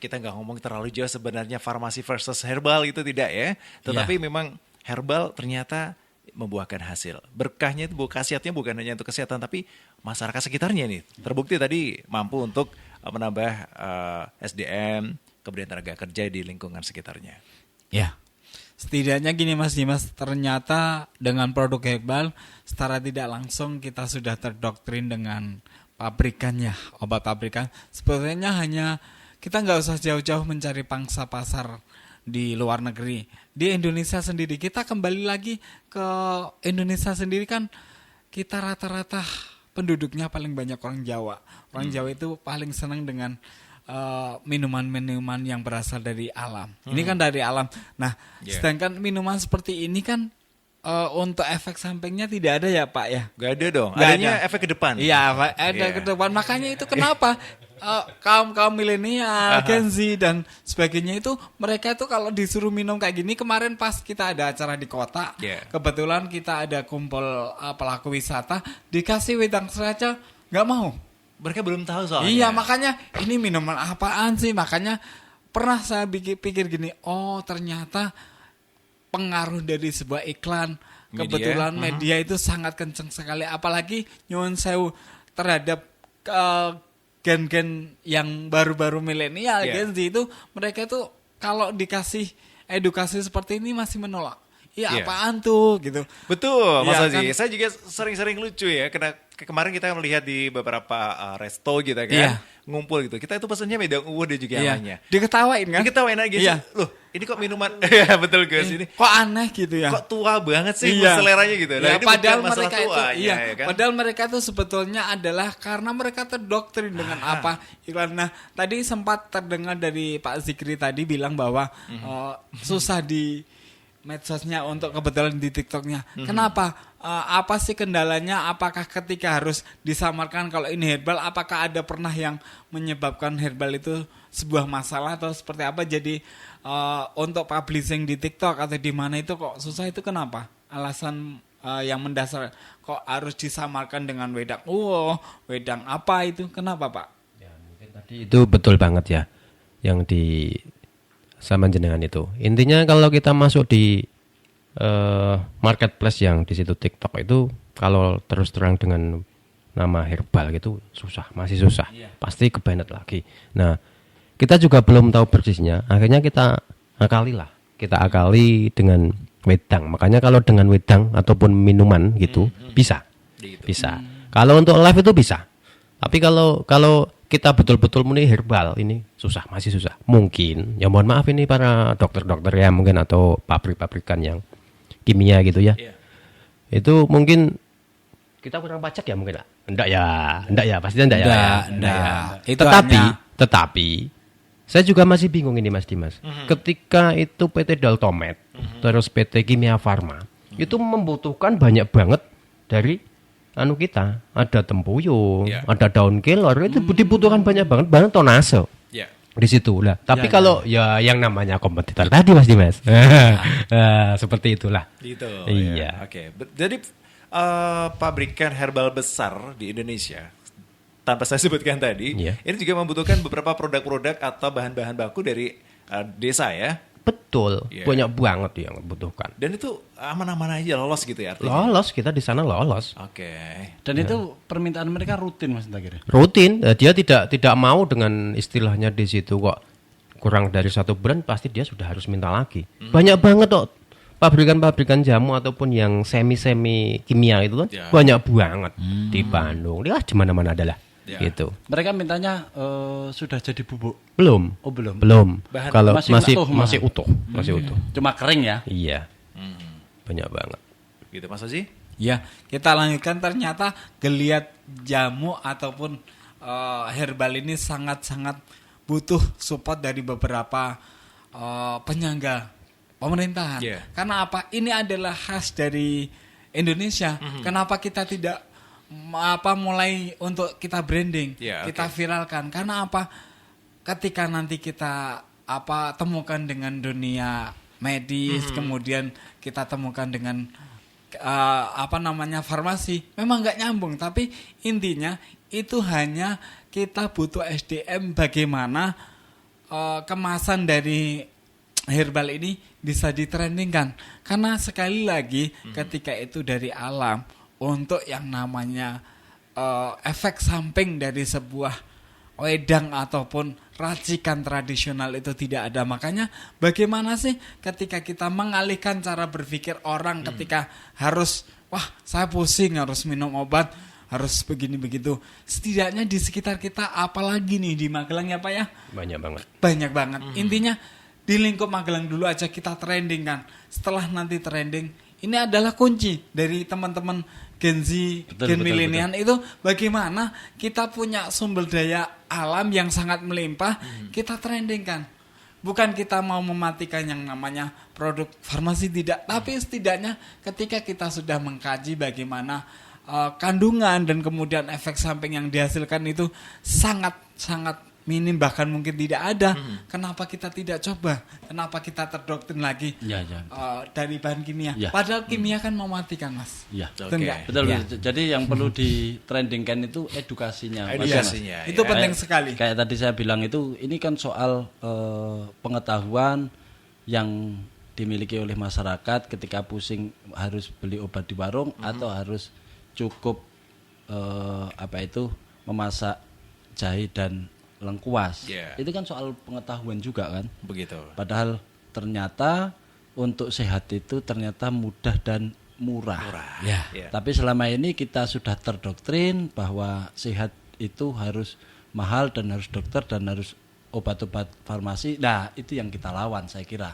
kita nggak ngomong terlalu jauh sebenarnya farmasi versus herbal itu tidak ya. Tetapi memang herbal ternyata membuahkan hasil. Berkahnya itu khasiatnya bukan hanya untuk kesehatan tapi masyarakat sekitarnya nih. Terbukti tadi mampu untuk menambah SDM, kemudian tenaga kerja di lingkungan sekitarnya. Ya. Setidaknya gini Mas Dimas, ternyata dengan produk herbal secara tidak langsung kita sudah terdoktrin dengan pabrikannya, obat pabrikan. Sebetulnya hanya kita nggak usah jauh-jauh mencari pangsa pasar di luar negeri. Di Indonesia sendiri, kita kembali lagi ke Indonesia sendiri kan kita rata-rata penduduknya paling banyak orang Jawa. Orang Jawa itu paling senang dengan minuman-minuman yang berasal dari alam. Ini kan dari alam. Nah, sedangkan minuman seperti ini kan untuk efek sampingnya tidak ada ya Pak ya? Gak ada dong, Nggak adanya ada. efek ke depan. Iya, Pak, ada ke depan. Makanya itu kenapa kaum milenial, Gen Z dan sebagainya itu mereka itu kalau disuruh minum kayak gini kemarin pas kita ada acara di kota, kebetulan kita ada kumpul pelaku wisata dikasih wedang sriracha nggak mau. Mereka belum tahu soalnya. Iya makanya ini minuman apaan sih, makanya pernah saya pikir gini, oh ternyata pengaruh dari sebuah iklan. Kebetulan media itu sangat kenceng sekali, apalagi nyuwun sewu terhadap gen-gen yang baru-baru milenial, Gen Z itu mereka itu kalau dikasih edukasi seperti ini masih menolak. Iya apaan tuh gitu. Betul, Mas Ya, Haji. kan? Saya juga sering-sering lucu ya, karena kemarin kita melihat di beberapa resto gitu kan, ngumpul gitu. Kita itu pesannya medang uwo dan juga yang lainnya. Diketawain kan? Diketawain aja sih. Iya. Loh, ini kok minuman? Iya, betul guys ini. Kok aneh gitu ya? Kok tua banget sih Iya. seleranya gitu. Nah, Ya, ini padahal bukan masalah mereka tua, itu ya kan? Padahal mereka itu sebetulnya adalah karena mereka terdoktrin dengan apa iklan. Nah, tadi sempat terdengar dari Pak Zikri tadi bilang bahwa susah di medsosnya untuk kebetulan di TikToknya. Kenapa? Apa sih kendalanya? Apakah ketika harus disamarkan kalau ini herbal? Apakah ada pernah yang menyebabkan herbal itu sebuah masalah atau seperti apa? Jadi untuk publishing di TikTok atau di mana itu kok susah, itu kenapa? Alasan yang mendasar kok harus disamarkan dengan wedang? Wedang apa itu? Kenapa Pak? Ya, mungkin tadi itu betul banget ya yang di sama jenengan itu. Intinya kalau kita masuk di marketplace yang di situ TikTok itu, kalau terus terang dengan nama herbal gitu susah, masih susah. Pasti kebanet lagi. Nah, kita juga belum tahu persisnya. Akhirnya kita akali dengan wedang. Makanya kalau dengan wedang ataupun minuman gitu bisa. Bisa. Kalau untuk live itu bisa. Tapi kalau kita betul-betul murni herbal ini susah, masih susah. Mungkin, ya mohon maaf ini para dokter-dokter ya mungkin atau pabrik-pabrikan yang kimia gitu ya. Itu mungkin kita kurang pajak ya mungkin lah. Enggak ya, pasti enggak ya. Itu Tetapi saya juga masih bingung ini Mas Dimas. Ketika itu PT Daltomed, terus PT Kimia Farma, itu membutuhkan banyak banget dari kita, ada tempuyung, ada daun kelor, itu dibutuhkan banyak banget tonase di situ lah. Tapi kalau yang namanya kompetitor tadi Mas Dimas, seperti itulah. Gitu. Iya. Oke. Jadi pabrikan herbal besar di Indonesia, tanpa saya sebutkan tadi, ini juga membutuhkan beberapa produk-produk atau bahan-bahan baku dari desa ya. Betul, banyak banget yang membutuhkan. Dan itu aman-aman aja, lolos gitu ya artinya? Lolos, kita di sana lolos. Oke. Dan itu permintaan mereka rutin Mas Takir. Rutin, dia tidak mau dengan istilahnya di situ kok kurang dari 1 bulan pasti dia sudah harus minta lagi. Banyak banget kok pabrikan-pabrikan jamu ataupun yang semi-semi kimia itu kan banyak banget di Bandung. Dia di mana-mana adalah. Gitu. Mereka mintanya sudah jadi bubuk. Belum. Oh, belum. Kalau masih utuh. Cuma kering ya? Iya. Banyak banget. Gitu Mas Haji? Ya, kita lanjutkan. Ternyata geliat jamu ataupun herbal ini sangat-sangat butuh support dari beberapa penyangga pemerintahan. Karena apa? Ini adalah khas dari Indonesia. Kenapa kita tidak mulai untuk kita branding, kita viralkan? Karena apa? Ketika nanti kita temukan dengan dunia medis, kemudian kita temukan dengan farmasi, memang nggak nyambung. Tapi intinya itu hanya kita butuh SDM bagaimana kemasan dari herbal ini bisa ditrendingkan. Karena sekali lagi ketika itu dari alam, untuk yang namanya efek samping dari sebuah wedang ataupun racikan tradisional itu tidak ada. Makanya bagaimana sih ketika kita mengalihkan cara berpikir orang ketika harus, saya pusing harus minum obat, harus begini begitu. Setidaknya di sekitar kita, apalagi nih di Magelang ya Pak ya? Banyak banget. Intinya di lingkup Magelang dulu aja kita trending kan. Setelah nanti trending, ini adalah kunci dari teman-teman Gen Z, Gen milenial itu bagaimana kita punya sumber daya alam yang sangat melimpah, kita trendingkan. Bukan kita mau mematikan yang namanya produk farmasi, tidak. Tapi setidaknya ketika kita sudah mengkaji bagaimana kandungan dan kemudian efek samping yang dihasilkan itu sangat minim, bahkan mungkin tidak ada. Kenapa kita tidak coba? Kenapa kita terdoktrin lagi Ya. dari bahan kimia? Ya. Padahal kimia kan mematikan, Mas. Ya. Betul Oke. nggak? Betul. Ya. Jadi yang perlu ditrendingkan itu edukasinya. Mas. Edukasinya. Itu ya. penting sekali. Kayak tadi saya bilang itu, ini kan soal pengetahuan yang dimiliki oleh masyarakat ketika pusing harus beli obat di warung atau harus cukup memasak jahe dan lengkuas. Yeah. Itu kan soal pengetahuan juga kan. Begitu. Padahal ternyata untuk sehat itu ternyata mudah dan murah. Ya. Ya. Tapi selama ini kita sudah terdoktrin bahwa sehat itu harus mahal dan harus dokter dan harus obat-obat farmasi. Nah, itu yang kita lawan saya kira.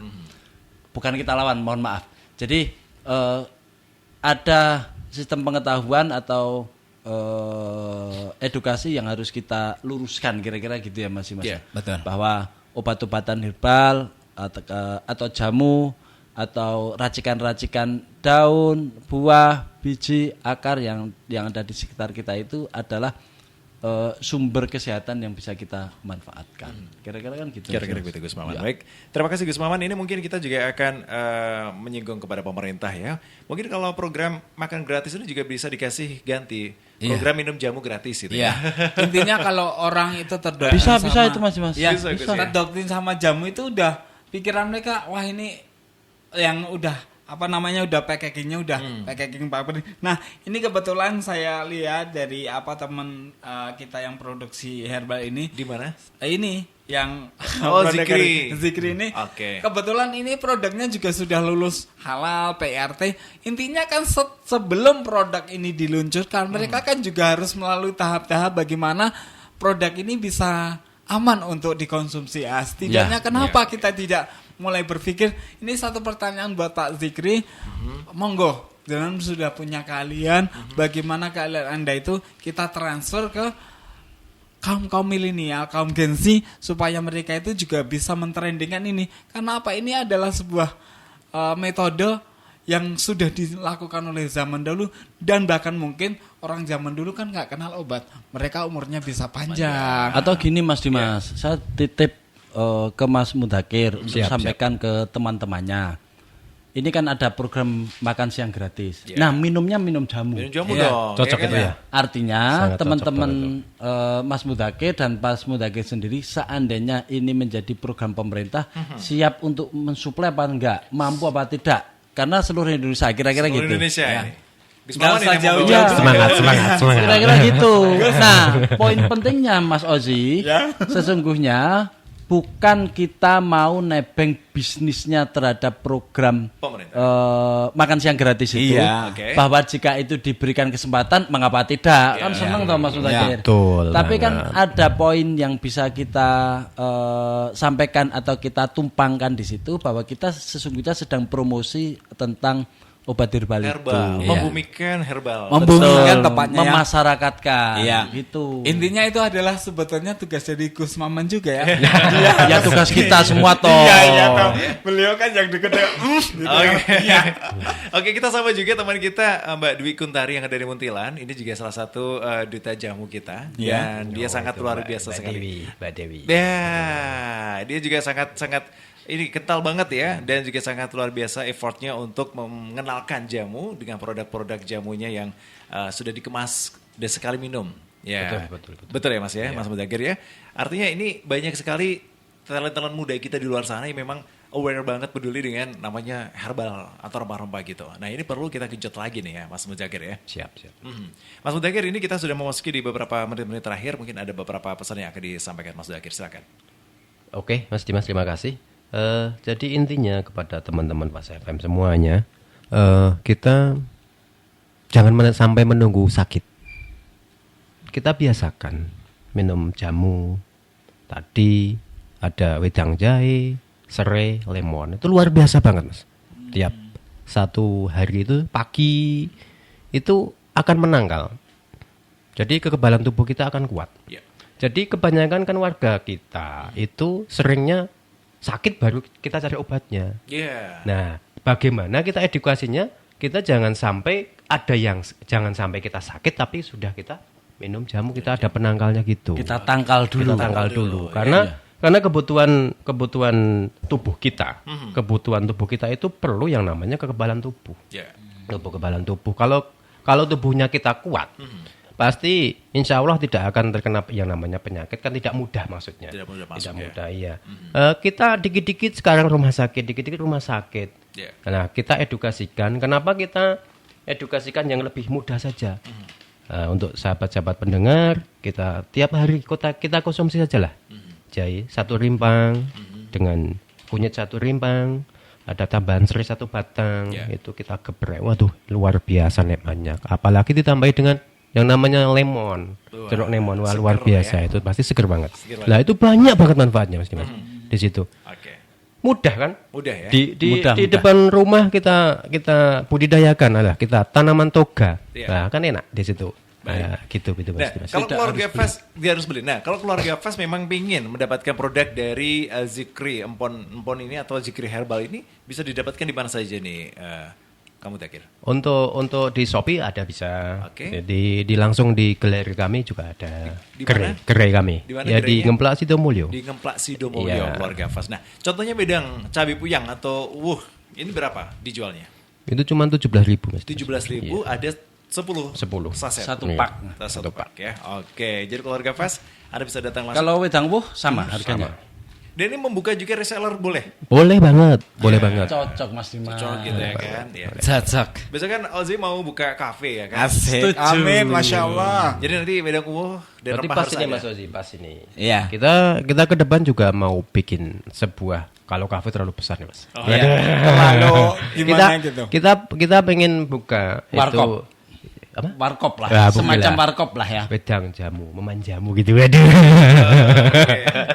Bukan kita lawan, mohon maaf. Jadi ada sistem pengetahuan atau edukasi yang harus kita luruskan kira-kira gitu ya Mas. Iya, betul. Bahwa obat-obatan herbal atau jamu atau racikan-racikan daun, buah, biji, akar yang ada di sekitar kita itu adalah sumber kesehatan yang bisa kita manfaatkan. Kira-kira kan gitu. Kira-kira Mas. gitu Gus Maman. Ya. Baik, terima kasih Gus Maman. Ini mungkin kita juga akan menyinggung kepada pemerintah ya. Mungkin kalau program makan gratis ini juga bisa dikasih ganti program minum jamu gratis gitu Iya. ya. Intinya kalau orang itu terdoktrin Bisa sama, itu Mas. Ya, Bisa, Gus, ya. terdoktrin sama jamu itu udah pikiran mereka, wah ini yang udah udah packagingnya udah packaging paper. Nah ini kebetulan saya lihat dari teman kita yang produksi herbal ini. Di mana? Ini yang Oh, produk Zikri. dari Zikri ini. Oke. Kebetulan ini produknya juga sudah lulus halal PRT. Intinya kan sebelum produk ini diluncurkan, mereka kan juga harus melalui tahap-tahap bagaimana produk ini bisa aman untuk dikonsumsi. Setidaknya kenapa kita tidak mulai berpikir, ini satu pertanyaan buat Pak Zikri. Monggo, jangan sudah punya kalian, bagaimana kalian Anda itu kita transfer ke kaum milenial, kaum Gen Z, supaya mereka itu juga bisa mentrendingkan ini. Karena apa? Ini adalah sebuah metode yang sudah dilakukan oleh zaman dulu, dan bahkan mungkin orang zaman dulu kan nggak kenal obat, mereka umurnya bisa panjang. Atau gini Mas Dimas, saya titip ke Mas Mudakir untuk sampaikan ke teman-temannya. Ini kan ada program makan siang gratis. Nah, minumnya minum jamu. Minum jamu Iya. dong. Cocok kan itu ya. Artinya Sangat teman-teman Mas Mudakir dan Mas Mudakir sendiri seandainya ini menjadi program pemerintah, siap untuk mensuplai apa enggak, mampu apa tidak? Karena seluruh Indonesia kira-kira Seluruh gitu. Indonesia Ya. ini. Gus Nggak Maman usah ini mau jauh-jauh. bicara. Semangat. Kira-kira gitu. Nah, poin pentingnya Mas Ozi, sesungguhnya bukan kita mau nebeng bisnisnya terhadap program makan siang gratis itu. Iya, oke. Bahwa jika itu diberikan kesempatan, mengapa tidak? Kan senang toh Mas Mudakir. Betul Tapi kan banget. ada poin yang bisa kita sampaikan atau kita tumpangkan di situ, bahwa kita sesungguhnya sedang promosi tentang obat herbal, Herbal, itu. membumikan herbal. Membumikan Betul, tepatnya ya. memasyarakatkan. Iya. Gitu. Intinya itu adalah sebetulnya tugas dari Gus Maman juga ya. Ya tugas kita semua toh. Iya toh. Beliau kan yang deket gitu. Oke. Oke, kita sama juga teman kita Mbak Dwi Kuntari yang dari Muntilan. Ini juga salah satu duta jamu kita. Iya. Dan dia sangat luar biasa sekali. Mbak Dewi. Ya, dia juga sangat ini kental banget ya, dan juga sangat luar biasa effortnya untuk mengenalkan jamu dengan produk-produk jamunya yang sudah dikemas dan sekali minum. Ya, betul ya Mas ya, Mas Mudakir ya. Artinya ini banyak sekali talent-talent muda kita di luar sana yang memang aware banget, peduli dengan namanya herbal atau rempah-rempah gitu. Nah ini perlu kita genjot lagi nih ya Mas Mudakir ya. Siap. Mas Mudakir, ini kita sudah memasuki di beberapa menit-menit terakhir, mungkin ada beberapa pesan yang akan disampaikan Mas Mudakir, silakan. Oke, Mas Dimas, terima kasih. Jadi intinya kepada teman-teman Pas FM semuanya, kita jangan sampai menunggu sakit. Kita biasakan minum jamu. Tadi ada wedang jahe, serai, lemon. Itu luar biasa banget Mas. Tiap satu hari itu pagi itu akan menangkal. Jadi kekebalan tubuh kita akan kuat. Ya. Jadi kebanyakan kan warga kita itu seringnya sakit baru kita cari obatnya. Iya. Nah, bagaimana kita edukasinya kita jangan sampai jangan sampai kita sakit tapi sudah kita minum jamu, kita ada penangkalnya gitu. Kita tangkal dulu. Kita tangkal dulu. Karena kebutuhan tubuh kita, kebutuhan tubuh kita itu perlu yang namanya kekebalan tubuh. Kekebalan tubuh. Kalau tubuhnya kita kuat, pasti insya Allah tidak akan terkena yang namanya penyakit, kan tidak mudah maksudnya. Tidak mudah masuk, tidak mudah, iya. Kita dikit-dikit sekarang rumah sakit. Nah, kita edukasikan. Kenapa kita edukasikan yang lebih mudah saja? Untuk sahabat-sahabat pendengar, kita tiap hari kita konsumsi sajalah. Jahe 1 rimpang dengan kunyit 1 rimpang, ada tambahan serai 1 batang, itu kita geprek. Waduh, luar biasa nikmatnya. Apalagi ditambahi dengan yang namanya lemon, jeruk lemon, wah, luar biasa itu pasti seger banget. Lah itu banyak banget manfaatnya Mas Dimas di situ. Mudah kan? Mudah ya. Di depan rumah kita budidayakan, kita tanaman toga. Nah, kan enak di situ. Nah, gitu Mas Dimas. Kalau keluarga Fast dia harus beli. Nah, kalau keluarga Fast memang ingin mendapatkan produk dari Zikri empon ini atau Zikri Herbal ini, bisa didapatkan di mana saja nih? Kamu Zakir? Untuk di Shopee ada bisa. Di langsung di galeri kami juga ada. Gerai kami. Ya di Ngemplak Sidomulyo. Di Ngemplak Sidomulyo keluarga Fast. Nah, contohnya bedang cabai puyang atau ini berapa dijualnya? Itu cuma 17.000 Mas. 17.000 ada 10 saset. Satu pak. Satu pak ya. Oke, jadi keluarga Fast Anda bisa datang langsung. Kalau wedang sama harganya. Dan ini membuka juga reseller boleh? Boleh banget. Cocok Mas Dimas. Cocok gitu ya kan. Cocok. Biasanya kan Ozi mau buka kafe ya kan. Asik. Amin, Masya Allah. Jadi nanti wedang dan Berarti rempah pas harus ini ada. Mas Ozi, pas ini. Iya. Kita ke depan juga mau bikin sebuah, kalau kafe terlalu besar nih Mas. Terlalu gimana gitu. Kita pengen buka Warkop. itu apa? Warkop lah. Ya, Semacam lah. warkop lah ya. Wedang jamu, memanjamu gitu. Waduh.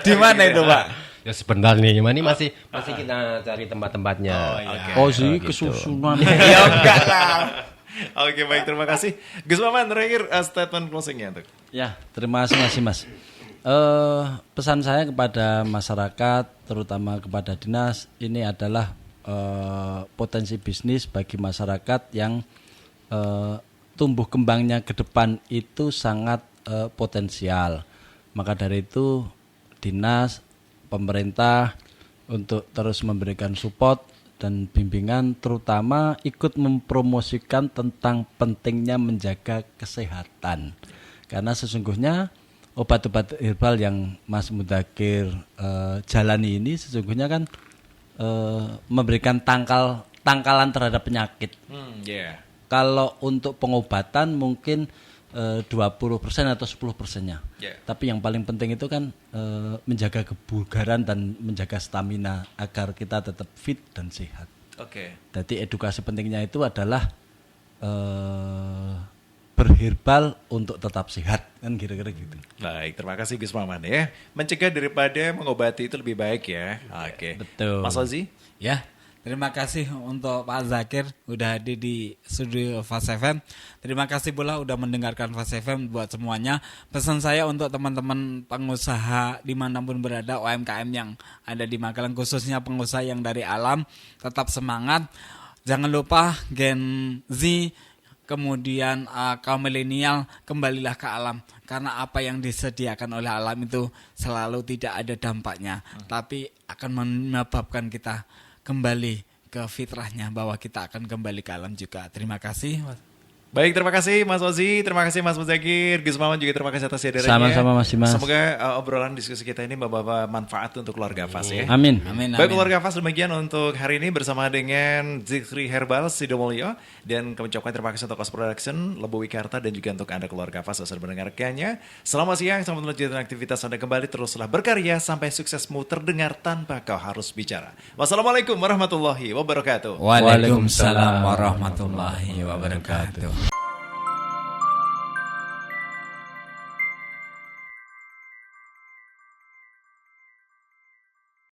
Di mana itu, Pak? Ya sebentar nih, ini masih kita cari tempat-tempatnya. Sih kesusunan. Ya enggak lah. Oke, baik, terima kasih. Gus Maman, terakhir statement closingnya untuk. Ya, terima kasih Mas. Pesan saya kepada masyarakat, terutama kepada dinas, ini adalah potensi bisnis bagi masyarakat yang tumbuh kembangnya ke depan itu sangat potensial. Maka dari itu dinas, pemerintah untuk terus memberikan support dan bimbingan, terutama ikut mempromosikan tentang pentingnya menjaga kesehatan. Karena sesungguhnya obat-obat herbal yang Mas Mudakir jalani ini sesungguhnya kan memberikan tangkalan terhadap penyakit. Kalau untuk pengobatan mungkin 20% atau 10%-nya. Tapi yang paling penting itu kan menjaga kebugaran dan menjaga stamina agar kita tetap fit dan sehat. Jadi edukasi pentingnya itu adalah berherbal untuk tetap sehat, kan kira-kira gitu. Baik, terima kasih Gus Maman ya. Mencegah daripada mengobati itu lebih baik ya. Betul. Mas Ozi? Ya, terima kasih untuk Pak Zakir udah hadir di studio Fast FM. Terima kasih pula udah mendengarkan Fast FM buat semuanya. Pesan saya untuk teman-teman pengusaha dimanapun berada, UMKM yang ada di Magelang, khususnya pengusaha yang dari alam, tetap semangat. Jangan lupa Gen Z, kemudian kaum milenial, kembalilah ke alam. Karena apa yang disediakan oleh alam itu selalu tidak ada dampaknya, tapi akan menyebabkan kita kembali ke fitrahnya, bahwa kita akan kembali ke alam juga. Terima kasih Mas. Baik, terima kasih Mas Ozi, terima kasih Mas Muzakir, Gus Maman juga terima kasih atas hadirannya. Sama-sama Mas Dimas. Semoga obrolan diskusi kita ini membawa manfaat untuk keluarga Fast ya. Amin. Baik keluarga Fast, demikian untuk hari ini bersama dengan Zikri Herbal Sidomulyo, dan kami ucapkan terima kasih untuk Kos Production, Lebu Wikarta, dan juga untuk Anda keluarga Fast yang sudah mendengarkannya. Selamat siang, selamat melanjutkan aktivitas Anda kembali, teruslah berkarya sampai suksesmu terdengar tanpa kau harus bicara. Wassalamualaikum warahmatullahi wabarakatuh. Waalaikumsalam warahmatullahi wabarakatuh.